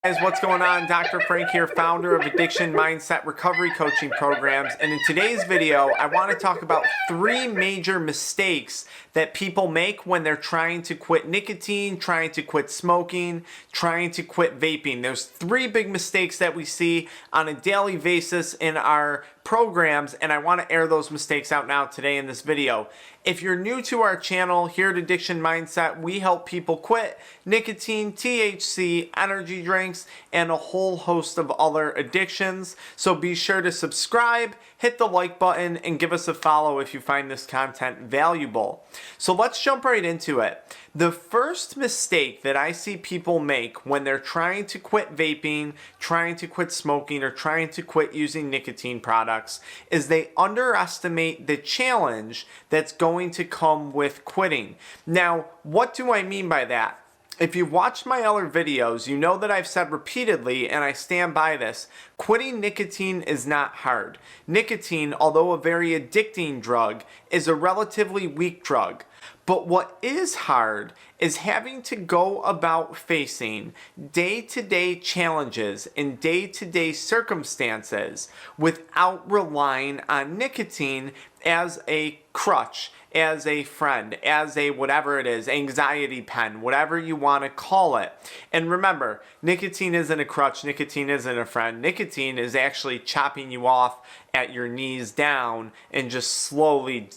Guys, what's going on? Dr. Frank here, founder of Addiction Mindset Recovery Coaching Programs. And in today's video, I want to talk about 3 major mistakes that people make when they're trying to quit nicotine, trying to quit smoking, trying to quit vaping. There's 3 big mistakes that we see on a daily basis in our programs, and I want to air those mistakes out now today in this video. If you're new to our channel here at Addiction Mindset, we help people quit nicotine, THC, energy drinks, and a whole host of other addictions. So be sure to subscribe, hit the like button, and give us a follow if you find this content valuable. So let's jump right into it. The first mistake that I see people make when they're trying to quit vaping, trying to quit smoking, or trying to quit using nicotine products is they underestimate the challenge that's going to come with quitting. Now, what do I mean by that? If you've watched my other videos, you know that I've said repeatedly, and I stand by this, quitting nicotine is not hard. Nicotine, although a very addicting drug, is a relatively weak drug. But what is hard is having to go about facing day-to-day challenges and day-to-day circumstances without relying on nicotine as a crutch, as a friend, as a whatever it is, anxiety pen, whatever you want to call it. And remember, nicotine isn't a crutch, nicotine isn't a friend. Nicotine is actually chopping you off at your knees down and just slowly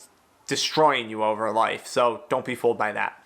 destroying you over life. So don't be fooled by that.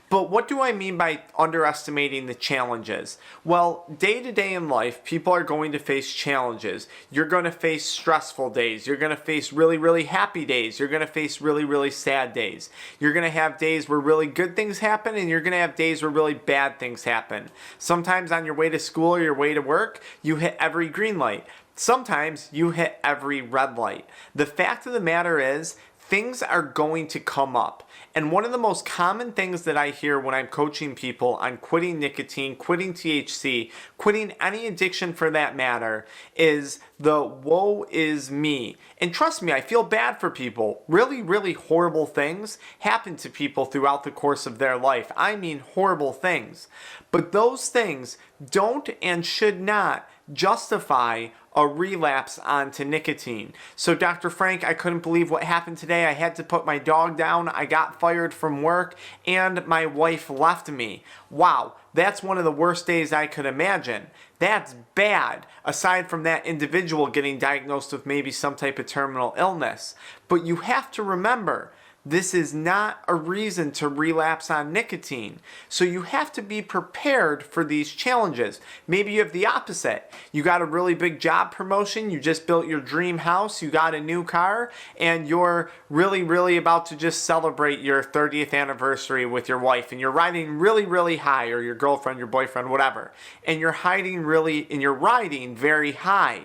But what do I mean by underestimating the challenges? Well, day to day in life, people are going to face challenges. You're going to face stressful days. You're going to face really, really happy days. You're going to face really, really sad days. You're going to have days where really good things happen, and you're going to have days where really bad things happen. Sometimes on your way to school or your way to work, you hit every green light. Sometimes you hit every red light. The fact of the matter is, things are going to come up. And one of the most common things that I hear when I'm coaching people on quitting nicotine, quitting THC, quitting any addiction for that matter, is the woe is me. And trust me, I feel bad for people. Really, really horrible things happen to people throughout the course of their life. I mean horrible things. But those things don't and should not justify a relapse onto nicotine. So Dr. Frank, I couldn't believe what happened today. I had to put my dog down, I got fired from work, and my wife left me. Wow, that's one of the worst days I could imagine. That's bad, aside from that individual getting diagnosed with maybe some type of terminal illness. But you have to remember, this is not a reason to relapse on nicotine. So you have to be prepared for these challenges. Maybe you have the opposite. You got a really big job promotion, you just built your dream house, you got a new car, and you're really, really about to just celebrate your 30th anniversary with your wife, and you're riding really, really high, or your girlfriend, your boyfriend, whatever. And you're riding very high.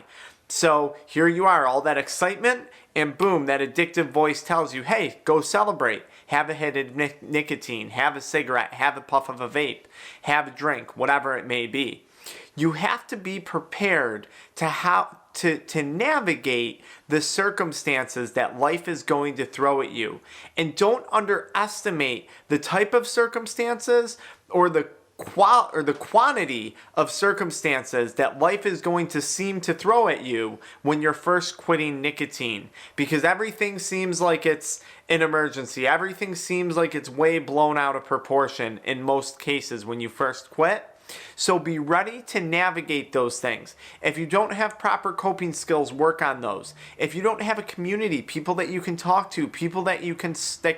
So here you are, all that excitement, and boom, that addictive voice tells you, hey, go celebrate. Have a hit of nicotine, have a cigarette, have a puff of a vape, have a drink, whatever it may be. You have to be prepared to navigate the circumstances that life is going to throw at you. And don't underestimate the type of circumstances or the quantity of circumstances that life is going to seem to throw at you when you're first quitting nicotine, because everything seems like it's an emergency. Everything seems like it's way blown out of proportion in most cases when you first quit. So be ready to navigate those things. If you don't have proper coping skills, work on those. If you don't have a community, people that you can talk to, people that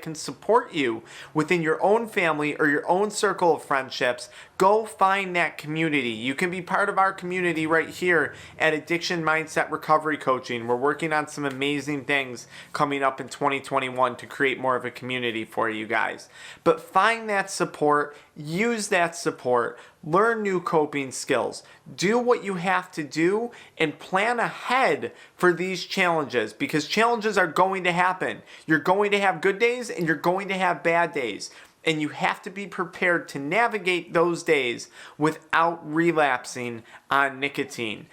can support you within your own family or your own circle of friendships, go find that community. You can be part of our community right here at Addiction Mindset Recovery Coaching. We're working on some amazing things coming up in 2021 to create more of a community for you guys. But find that support, use that support, learn new coping skills, do what you have to do, and plan ahead for these challenges, because challenges are going to happen. You're going to have good days and you're going to have bad days. And you have to be prepared to navigate those days without relapsing on nicotine.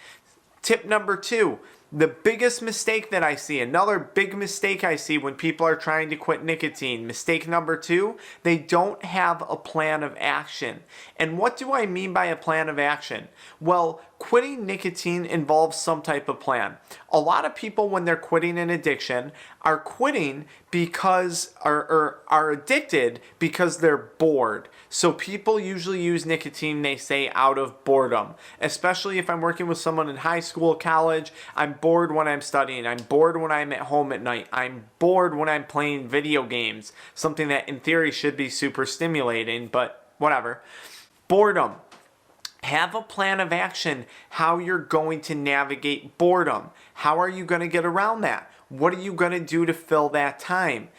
Tip number 2, The biggest mistake that I see, another big mistake I see when people are trying to quit nicotine, mistake number 2, they don't have a plan of action. And what do I mean by a plan of action? Well, quitting nicotine involves some type of plan. A lot of people, when they're quitting an addiction, are quitting because, or are addicted because they're bored. So people usually use nicotine, they say, out of boredom. Especially if I'm working with someone in high school, college, I'm bored when I'm studying, I'm bored when I'm at home at night, I'm bored when I'm playing video games, something that in theory should be super stimulating, but whatever. Boredom. Have a plan of action how you're going to navigate boredom. How are you going to get around that? What are you going to do to fill that time?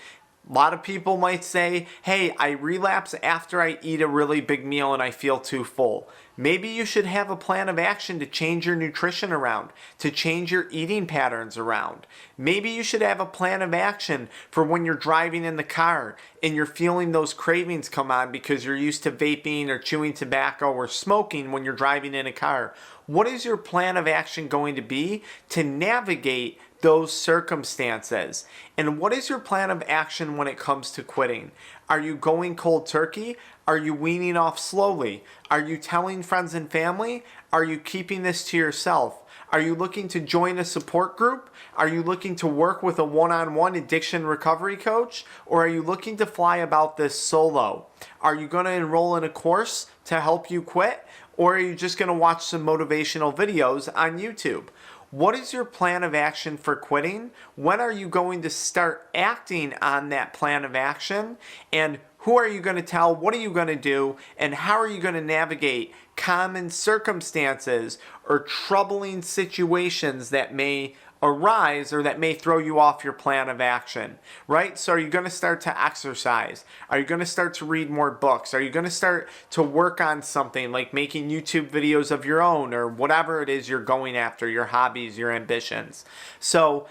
A lot of people might say, hey, I relapse after I eat a really big meal and I feel too full. Maybe you should have a plan of action to change your nutrition around, to change your eating patterns around. Maybe you should have a plan of action for when you're driving in the car and you're feeling those cravings come on because you're used to vaping or chewing tobacco or smoking when you're driving in a car. What is your plan of action going to be to navigate those circumstances? And what is your plan of action when it comes to quitting? Are you going cold turkey? Are you weaning off slowly? Are you telling friends and family? Are you keeping this to yourself? Are you looking to join a support group? Are you looking to work with a one-on-one addiction recovery coach? Or are you looking to fly about this solo? Are you going to enroll in a course to help you quit? Or are you just going to watch some motivational videos on YouTube? What is your plan of action for quitting? When are you going to start acting on that plan of action? And who are you going to tell? What are you going to do? And how are you going to navigate common circumstances or troubling situations that may arise or that may throw you off your plan of action, right? So are you going to start to exercise? Are you going to start to read more books? Are you going to start to work on something like making YouTube videos of your own or whatever it is you're going after, your hobbies, your ambitions? So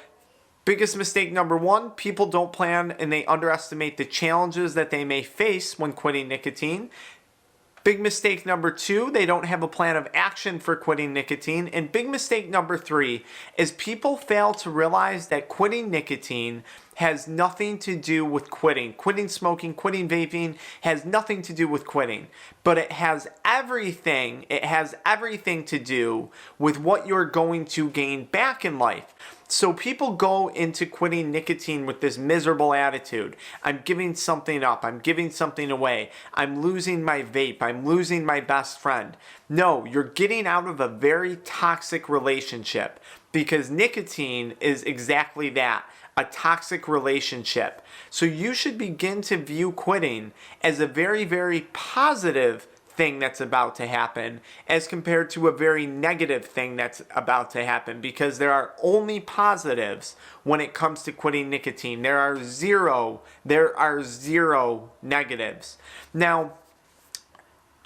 biggest mistake number 1, people don't plan and they underestimate the challenges that they may face when quitting nicotine. Big mistake number 2, they don't have a plan of action for quitting nicotine. And big mistake number 3 is people fail to realize that quitting nicotine has nothing to do with quitting. Quitting smoking, quitting vaping has nothing to do with quitting. But it has everything to do with what you're going to gain back in life. So people go into quitting nicotine with this miserable attitude. I'm giving something up. I'm giving something away. I'm losing my vape. I'm losing my best friend. No, you're getting out of a very toxic relationship because nicotine is exactly that, a toxic relationship. So you should begin to view quitting as a very, very positive thing that's about to happen as compared to a very negative thing that's about to happen, because there are only positives when it comes to quitting nicotine. There are zero negatives. Now,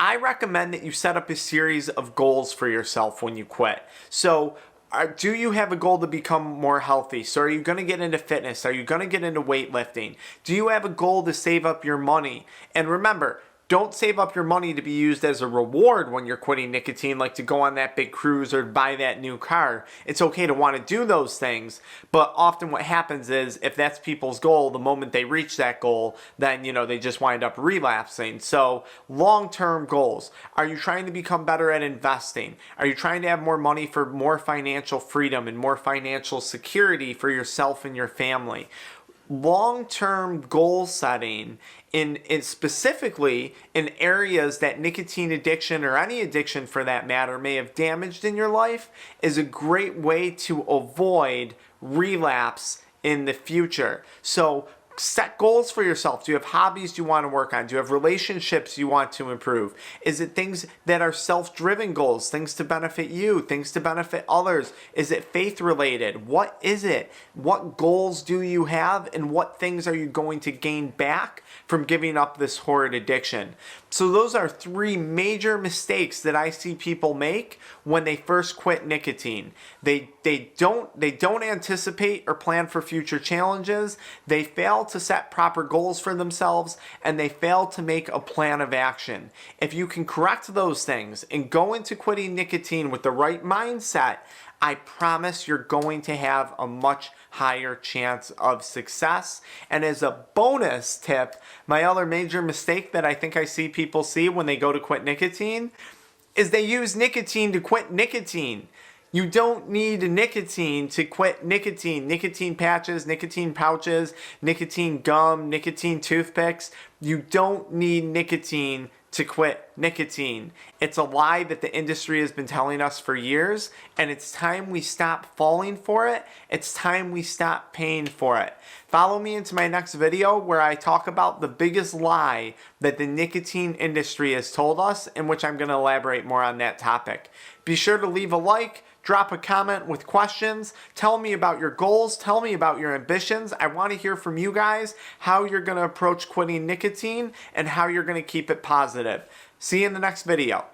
I recommend that you set up a series of goals for yourself when you quit. So do you have a goal to become more healthy? So are you going to get into fitness? Are you going to get into weightlifting? Do you have a goal to save up your money? And remember, don't save up your money to be used as a reward when you're quitting nicotine, like to go on that big cruise or buy that new car. It's okay to want to do those things, but often what happens is if that's people's goal, the moment they reach that goal, then, they just wind up relapsing. So long-term goals. Are you trying to become better at investing? Are you trying to have more money for more financial freedom and more financial security for yourself and your family? Long-term goal setting in specifically in areas that nicotine addiction or any addiction for that matter may have damaged in your life is a great way to avoid relapse in the future. So set goals for yourself. Do you have hobbies you want to work on? Do you have relationships you want to improve? Is it things that are self-driven goals, things to benefit you, things to benefit others? Is it faith-related? What is it? What goals do you have, and what things are you going to gain back from giving up this horrid addiction? So those are 3 major mistakes that I see people make when they first quit nicotine. They don't anticipate or plan for future challenges. They fail fail to set proper goals for themselves, and they fail to make a plan of action. If you can correct those things and go into quitting nicotine with the right mindset, I promise you're going to have a much higher chance of success. And as a bonus tip, my other major mistake that I think I see people see when they go to quit nicotine is they use nicotine to quit nicotine. You don't need nicotine to quit nicotine. Nicotine patches, nicotine pouches, nicotine gum, nicotine toothpicks. You don't need nicotine to quit nicotine. It's a lie that the industry has been telling us for years, and it's time we stop falling for it. It's time we stop paying for it. Follow me into my next video where I talk about the biggest lie that the nicotine industry has told us, in which I'm going to elaborate more on that topic. Be sure to leave a like, drop a comment with questions, tell me about your goals, tell me about your ambitions. I want to hear from you guys how you're going to approach quitting nicotine and how you're going to keep it positive. See you in the next video.